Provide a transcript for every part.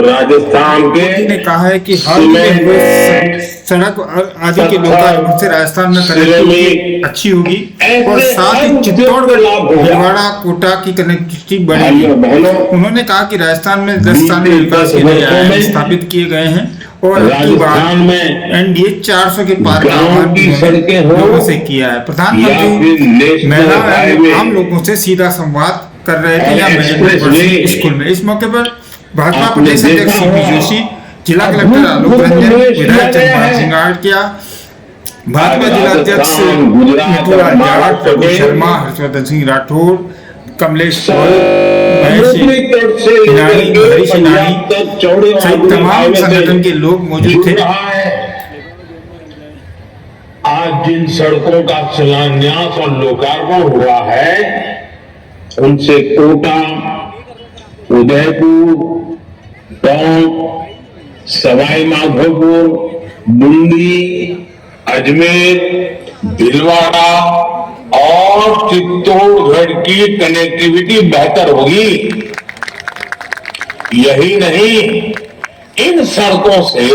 राजस्थान के ने कहा है कि हाल ही में हुए सड़क आदि के लोकार्पण से राजस्थान में कनेक्टिविटी अच्छी होगी और साथ ही चित्तौड़गढ़ भीलवाड़ा कोटा की कनेक्टिविटी बढ़ेगी। उन्होंने कहा कि राजस्थान में 10 साल में विकास के नए आयाम स्थापित किए गए हैं और राजस्थान में एनडीए 400 के पार का आह्वान लोगों से किया है। प्रधानमंत्री महिला एवं आम लोगों से सीधा संवाद कर रहे थे स्कूल में। इस मौके पर भाजपा प्रदेश अध्यक्ष सीपी जोशी, जिला कलेक्टर आलोक रंजन, विधायक चंद्रपाल सिंह आड़किया, भाजपा जिला अध्यक्ष मिथुलाल जाट, प्रभु शर्मा, हर्षवर्धन सिंह राठौर, कमलेश हरीश सहित तमाम संगठन के लोग मौजूद थे। आज जिन सड़कों का शिलान्यास और लोकार्पण हुआ है उनसे कोटा, उदयपुर, टोंक, सवाई माधोपुर, बूंदी, अजमेर, भीलवाड़ा और चित्तौड़गढ़ की कनेक्टिविटी बेहतर होगी। यही नहीं, इन सड़कों से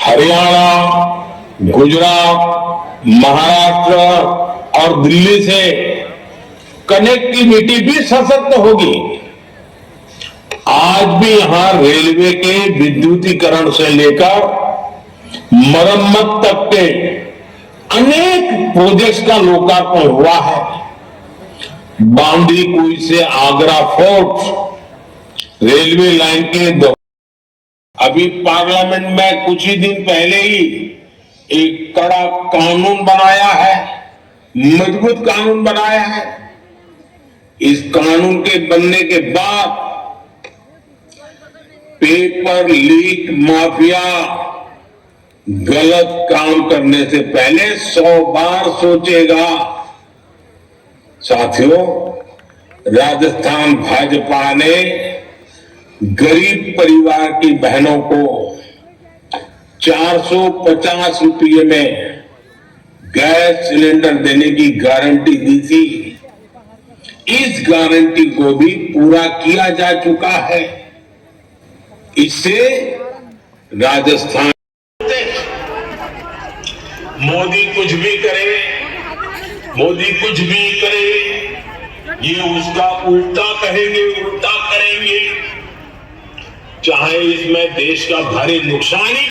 हरियाणा, गुजरात, महाराष्ट्र और दिल्ली से कनेक्टिविटी भी सशक्त होगी। आज भी यहां रेलवे के विद्युतीकरण से लेकर मरम्मत तक के अनेक प्रोजेक्ट्स का लोकार्पण हुआ है। बांदी कुई से आगरा फोर्ट रेलवे लाइन के दो अभी पार्लियामेंट में कुछ ही दिन पहले ही एक कड़ा कानून बनाया है, मजबूत कानून बनाया है। इस कानून के बनने के बाद पेपर लीक माफिया गलत काम करने से पहले 100 बार सोचेगा। साथियों, राजस्थान भाजपा ने गरीब परिवार की बहनों को 450 रुपये में गैस सिलेंडर देने की गारंटी दी थी। इस गारंटी को भी पूरा किया जा चुका है। इससे राजस्थान मोदी कुछ भी करे, मोदी कुछ भी करे, ये उसका उल्टा कहेंगे, उल्टा करेंगे, चाहे इसमें देश का भारी नुकसान ही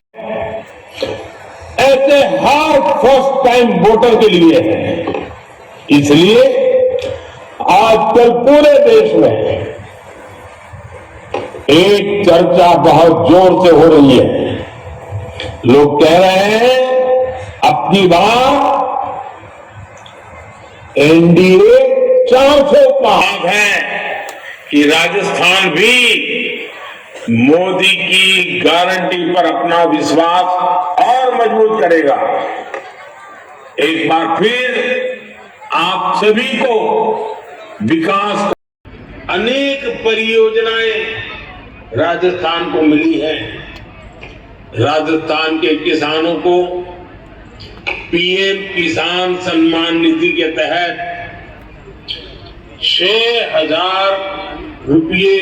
ऐसे हर फर्स्ट टाइम वोटर के लिए है। इसलिए आजकल पूरे देश में एक चर्चा बहुत जोर से हो रही है। लोग कह रहे हैं अपनी बार एनडीए 400 पार है कि राजस्थान भी मोदी की गारंटी पर अपना विश्वास और मजबूत करेगा। एक बार फिर आप सभी को विकास अनेक परियोजनाएं राजस्थान को मिली है। राजस्थान के किसानों को पीएम किसान सम्मान निधि के तहत 6,000 रुपये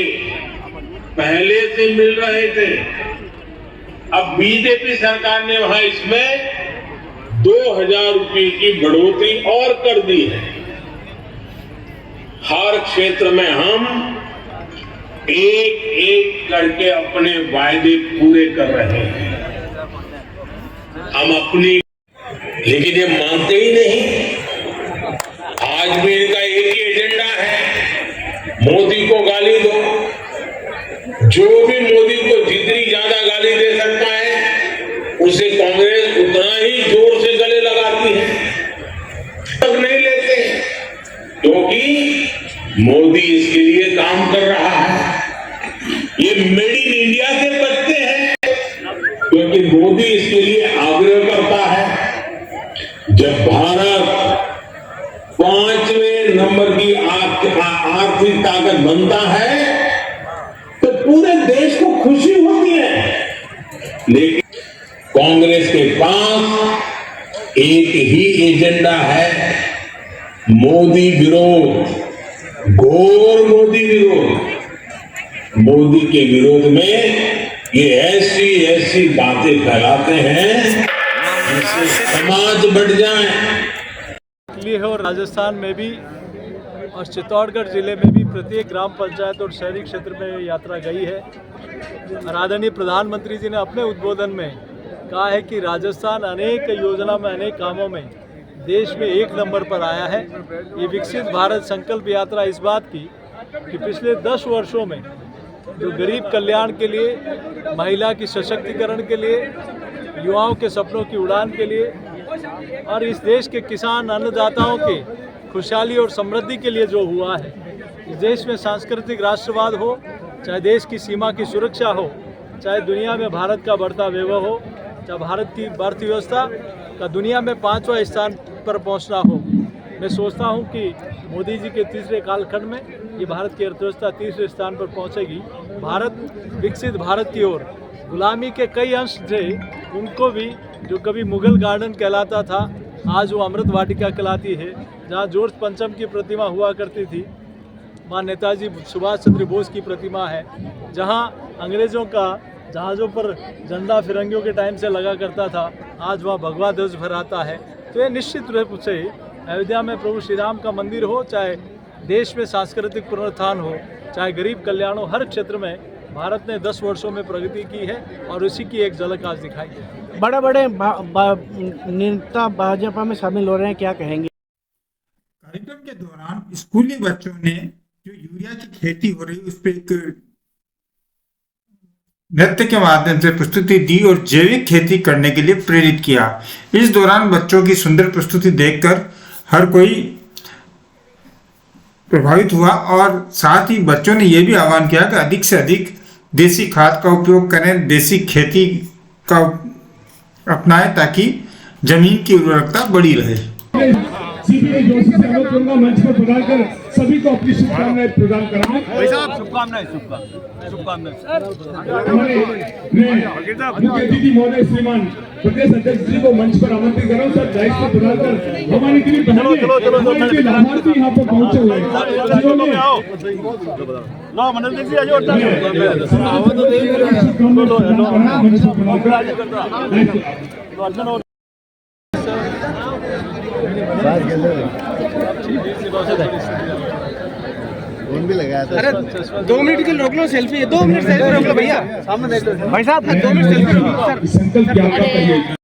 पहले से मिल रहे थे। अब बीजेपी सरकार ने वहां इसमें 2,000 रुपये की बढ़ोतरी और कर दी है। हर क्षेत्र में हम एक एक करके अपने वायदे पूरे कर रहे हैं। हम अपनी, लेकिन ये मानते ही नहीं। आज भी इनका एक ही एजेंडा है, मोदी को गाली दो। जो भी मोदी को जितनी ज्यादा गाली दे सकता है उसे कांग्रेस उतना ही जोर से गले लगाती है। तक नहीं लेते क्योंकि मोदी इसके लिए काम कर रहा है। ये मेड इन इंडिया से बचते हैं क्योंकि मोदी इसके लिए आग्रह करता है। जब भारत 5वें नंबर की आर्थिक ताकत बनता है तो पूरे देश को खुशी होती है। लेकिन कांग्रेस के पास एक ही एजेंडा है, मोदी विरोध, घोर मोदी विरोध। मोदी के विरोध में ये ऐसी ऐसी बातें फैलाते हैं जिससे समाज बढ़ जाए। लिए है और राजस्थान में भी और चित्तौड़गढ़ जिले में भी प्रत्येक ग्राम पंचायत और शहरी क्षेत्र में ये यात्रा गई है। आदरणीय प्रधानमंत्री जी ने अपने उद्बोधन में कहा है कि राजस्थान अनेक योजना में, अनेक कामों में देश में 1 नंबर पर आया है। ये विकसित भारत संकल्प यात्रा इस बात की कि पिछले 10 वर्षों में जो गरीब कल्याण के लिए, महिला की सशक्तिकरण के लिए, युवाओं के सपनों की उड़ान के लिए और इस देश के किसान अन्नदाताओं के खुशहाली और समृद्धि के लिए जो हुआ है, इस देश में सांस्कृतिक राष्ट्रवाद हो, चाहे देश की सीमा की सुरक्षा हो, चाहे दुनिया में भारत का बढ़ता वैभव हो, चाहे भारत की अर्थव्यवस्था का दुनिया में 5वां स्थान पर पहुंचना हो। मैं सोचता हूं कि मोदी जी के तीसरे कालखंड में ये भारत की अर्थव्यवस्था तीसरे स्थान पर पहुंचेगी। भारत विकसित भारत की ओर, गुलामी के कई अंश थे उनको भी, जो कभी मुगल गार्डन कहलाता था आज वो अमृत वाटिका कहलाती है। जहाँ जॉर्ज पंचम की प्रतिमा हुआ करती थी, मां नेताजी सुभाष चंद्र बोस की प्रतिमा है। जहाँ अंग्रेज़ों का जहाज़ों पर झंडा फिरंगियों के टाइम से लगा करता था, आज वहाँ भगवा ध्वज फहराता है। तो ये निश्चित रूप से अयोध्या में प्रभु श्री राम का मंदिर हो, चाहे देश में सांस्कृतिक पुनरुत्थान हो, चाहे गरीब कल्याण हो, हर क्षेत्र में भारत ने 10 वर्षों में प्रगति की है और उसी की एक झलक आज दिखाई है। बड़े बड़े नेता भाजपा में शामिल हो रहे हैं, क्या कहेंगे? कार्यक्रम के दौरान स्कूली बच्चों ने जो यूरिया की खेती हो रही है उस पर एक नृत्य के माध्यम से प्रस्तुति दी और जैविक खेती करने के लिए प्रेरित किया। इस दौरान बच्चों की सुंदर प्रस्तुति देखकर हर कोई प्रभावित हुआ और साथ ही बच्चों ने यह भी आह्वान किया कि अधिक से अधिक देसी खाद का उपयोग करें, देसी खेती का अपनाएं ताकि जमीन की उर्वरकता बनी रहे। सीपी जोशी से अनुरोध करूंगा मंच पर प्रदान कर सभी को अपनी शुभकामनाएं प्रदान कराएं। भाई साहब शुभकामनाएं। मुख्य अतिथि महोदय श्रीमान प्रदेश अध्यक्ष जी को मंच पर आमंत्रित कर रहा हूं। सर दायित्व प्रदान कर हमारी इतनी बहनें लाभार्थी यहाँ पर पहुंचे हुए फोन भी लगाया था। अरे 2 मिनट के रोक लो, सेल्फी 2 मिनट सेल्फी रोक लो भैया, सामने देख लो भाई साहब, 2 मिनट सेल्फी रोक लो सर। संकल्प यात्रा करिए।